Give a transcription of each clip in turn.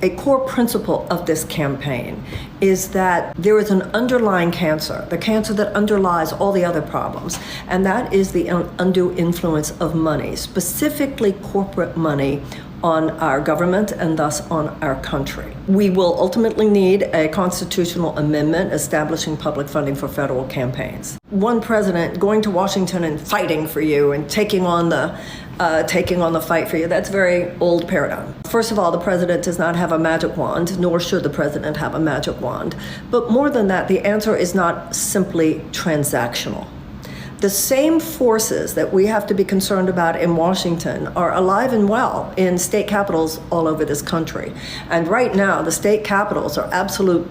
A core principle of this campaign is that there is an underlying cancer, the cancer that underlies all the other problems, and that is the undue influence of money, specifically corporate money, on our government and thus on our country. We will ultimately need a constitutional amendment establishing public funding for federal campaigns. One president going to Washington and fighting for you and taking on the fight for you, that's a very old paradigm. First of all, the president does not have a magic wand, nor should the president have a magic wand. But more than that, the answer is not simply transactional. The same forces that we have to be concerned about in Washington are alive and well in state capitals all over this country. And right now, the state capitals are absolute,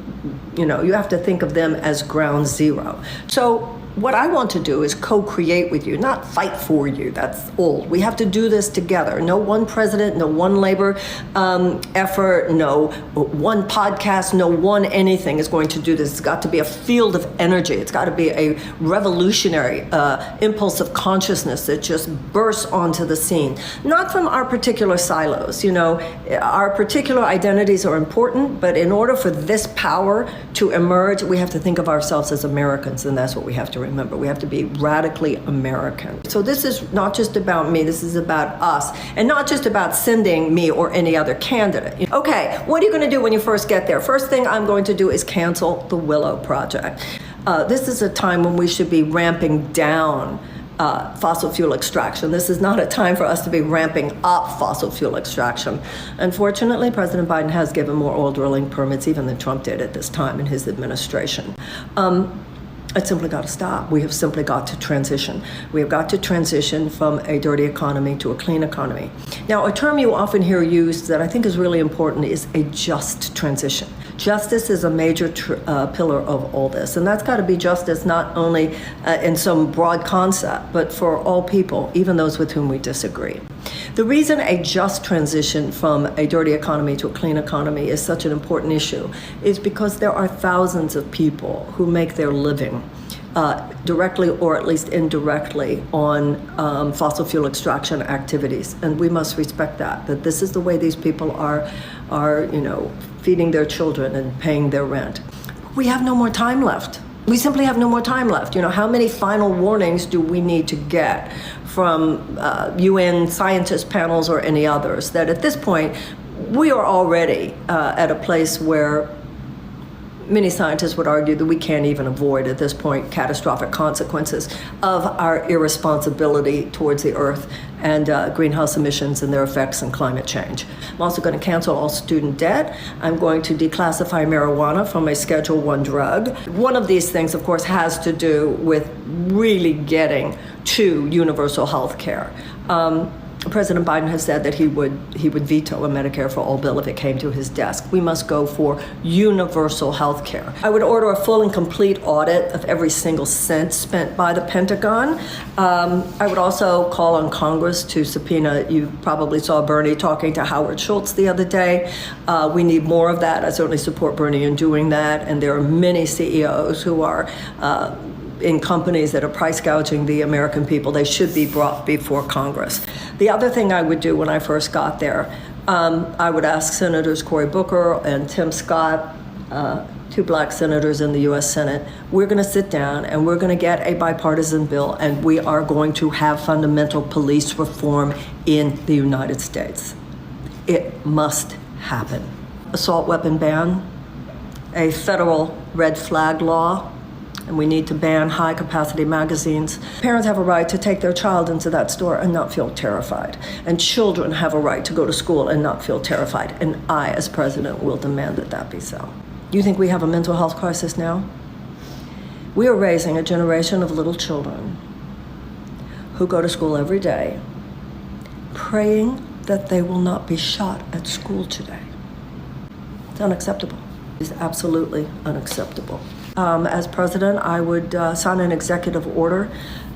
you have to think of them as ground zero. So what I want to do is co-create with you, not fight for you. That's old. We have to do this together. No one president, no one labor effort, no one podcast, no one anything is going to do this. It's got to be a field of energy. It's got to be a revolutionary impulse of consciousness that just bursts onto the scene. Not from our particular silos. Our particular identities are important, but in order for this power to emerge, we have to think of ourselves as Americans, and that's what we have to remember. We have to be radically American. So this is not just about me, this is about us, and not just about sending me or any other candidate. Okay, what are you going to do when you first get there? First thing I'm going to do is cancel the Willow Project. This is a time when we should be ramping down fossil fuel extraction. This is not a time for us to be ramping up fossil fuel extraction. Unfortunately, President Biden has given more oil drilling permits even than Trump did at this time in his administration. It's simply got to stop. We have simply got to transition. We have got to transition from a dirty economy to a clean economy. Now, a term you often hear used that I think is really important is a just transition. Justice is a major pillar of all this, and that's got to be justice not only in some broad concept, but for all people, even those with whom we disagree. The reason a just transition from a dirty economy to a clean economy is such an important issue is because there are thousands of people who make their living directly or at least indirectly on fossil fuel extraction activities. And we must respect that this is the way these people are feeding their children and paying their rent. We have no more time left. We simply have no more time left. How many final warnings do we need to get from UN scientist panels or any others that at this point we are already at a place where many scientists would argue that we can't even avoid at this point catastrophic consequences of our irresponsibility towards the earth and greenhouse emissions and their effects on climate change. I'm also going to cancel all student debt. I'm going to declassify marijuana from a Schedule I drug. One of these things, of course, has to do with really getting to universal health care. President Biden has said that he would veto a Medicare for All bill if it came to his desk. We must go for universal health care. I would order a full and complete audit of every single cent spent by the Pentagon. I would also call on Congress to subpoena. You probably saw Bernie talking to Howard Schultz the other day. We need more of that. I certainly support Bernie in doing that. And there are many CEOs who are in companies that are price gouging the American people. They should be brought before Congress. The other thing I would do when I first got there, I would ask Senators Cory Booker and Tim Scott, two black senators in the U.S. Senate, we're going to sit down and we're going to get a bipartisan bill, and we are going to have fundamental police reform in the United States. It must happen. Assault weapon ban, a federal red flag law, and we need to ban high-capacity magazines. Parents have a right to take their child into that store and not feel terrified. And children have a right to go to school and not feel terrified. And I, as president, will demand that that be so. You think we have a mental health crisis now? We are raising a generation of little children who go to school every day, praying that they will not be shot at school today. It's unacceptable. It's absolutely unacceptable. As president, I would sign an executive order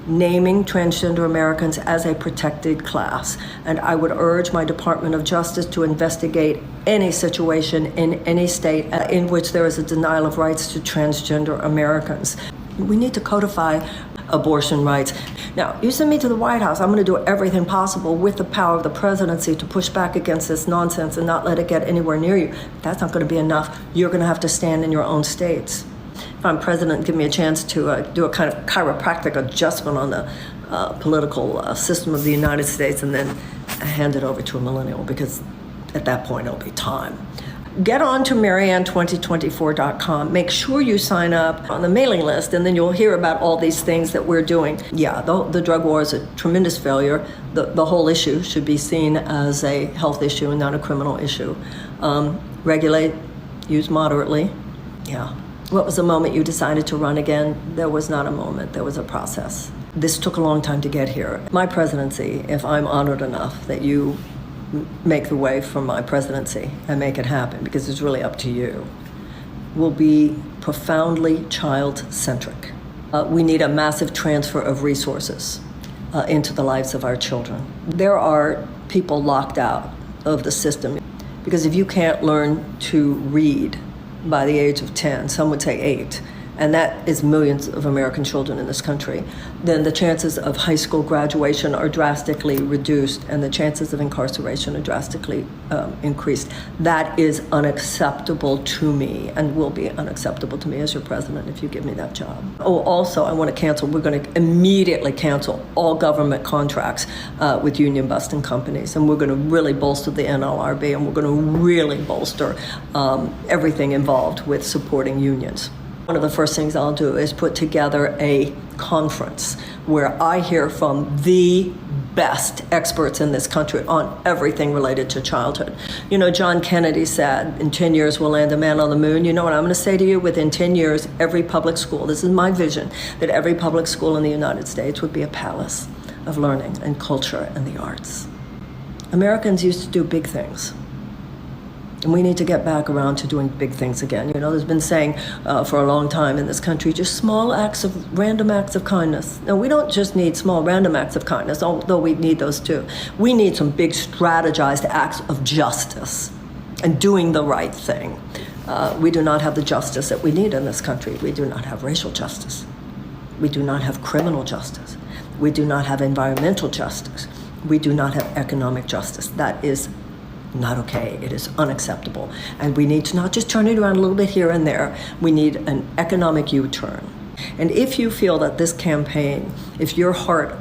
naming transgender Americans as a protected class. And I would urge my Department of Justice to investigate any situation in any state in which there is a denial of rights to transgender Americans. We need to codify abortion rights. Now, you send me to the White House, I'm going to do everything possible with the power of the presidency to push back against this nonsense and not let it get anywhere near you. That's not going to be enough. You're going to have to stand in your own states. If I'm president, give me a chance to do a kind of chiropractic adjustment on the political system of the United States, and then hand it over to a millennial, because at that point it'll be time. Get on to Marianne2024.com. Make sure you sign up on the mailing list, and then you'll hear about all these things that we're doing. Yeah, the drug war is a tremendous failure. The whole issue should be seen as a health issue and not a criminal issue. Regulate, use moderately. Yeah. What was the moment you decided to run again? There was not a moment, there was a process. This took a long time to get here. My presidency, if I'm honored enough that you make the way for my presidency and make it happen, because it's really up to you, will be profoundly child-centric. We need a massive transfer of resources into the lives of our children. There are people locked out of the system because if you can't learn to read by the age of 10, some would say 8, and that is millions of American children in this country, then the chances of high school graduation are drastically reduced and the chances of incarceration are drastically increased. That is unacceptable to me and will be unacceptable to me as your president if you give me that job. Oh, also, I want to cancel, we're going to immediately cancel all government contracts with union busting companies, and we're going to really bolster the NLRB, and we're going to really bolster everything involved with supporting unions. One of the first things I'll do is put together a conference where I hear from the best experts in this country on everything related to childhood. You know, John Kennedy said, in 10 years we'll land a man on the moon. You know what I'm going to say to you? Within 10 years, every public school, this is my vision, that every public school in the United States would be a palace of learning and culture and the arts. Americans used to do big things. And we need to get back around to doing big things again. You know, there's been saying for a long time in this country, just small acts of, random acts of kindness. Now, we don't just need small random acts of kindness, although we need those too. We need some big strategized acts of justice and doing the right thing. We do not have the justice that we need in this country. We do not have racial justice. We do not have criminal justice. We do not have environmental justice. We do not have economic justice. That is not okay. It is unacceptable. And we need to not just turn it around a little bit here and there. We need an economic U-turn. And if you feel that this campaign, if your heart,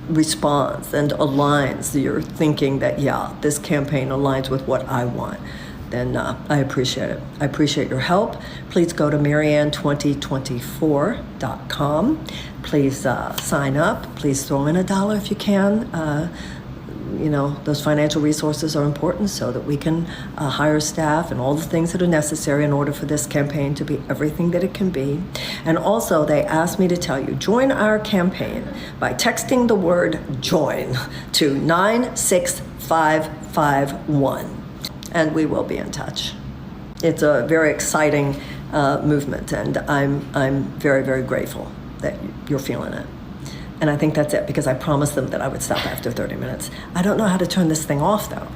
responds and aligns, you're thinking that, yeah, this campaign aligns with what I want, then I appreciate it. I appreciate your help. Please go to Marianne2024.com. Please sign up. Please throw in $1 if you can. Those financial resources are important so that we can hire staff and all the things that are necessary in order for this campaign to be everything that it can be. And also, they asked me to tell you, join our campaign by texting the word JOIN to 96551, and we will be in touch. It's a very exciting movement, and I'm very, very grateful that you're feeling it. And I think that's it, because I promised them that I would stop after 30 minutes. I don't know how to turn this thing off, though.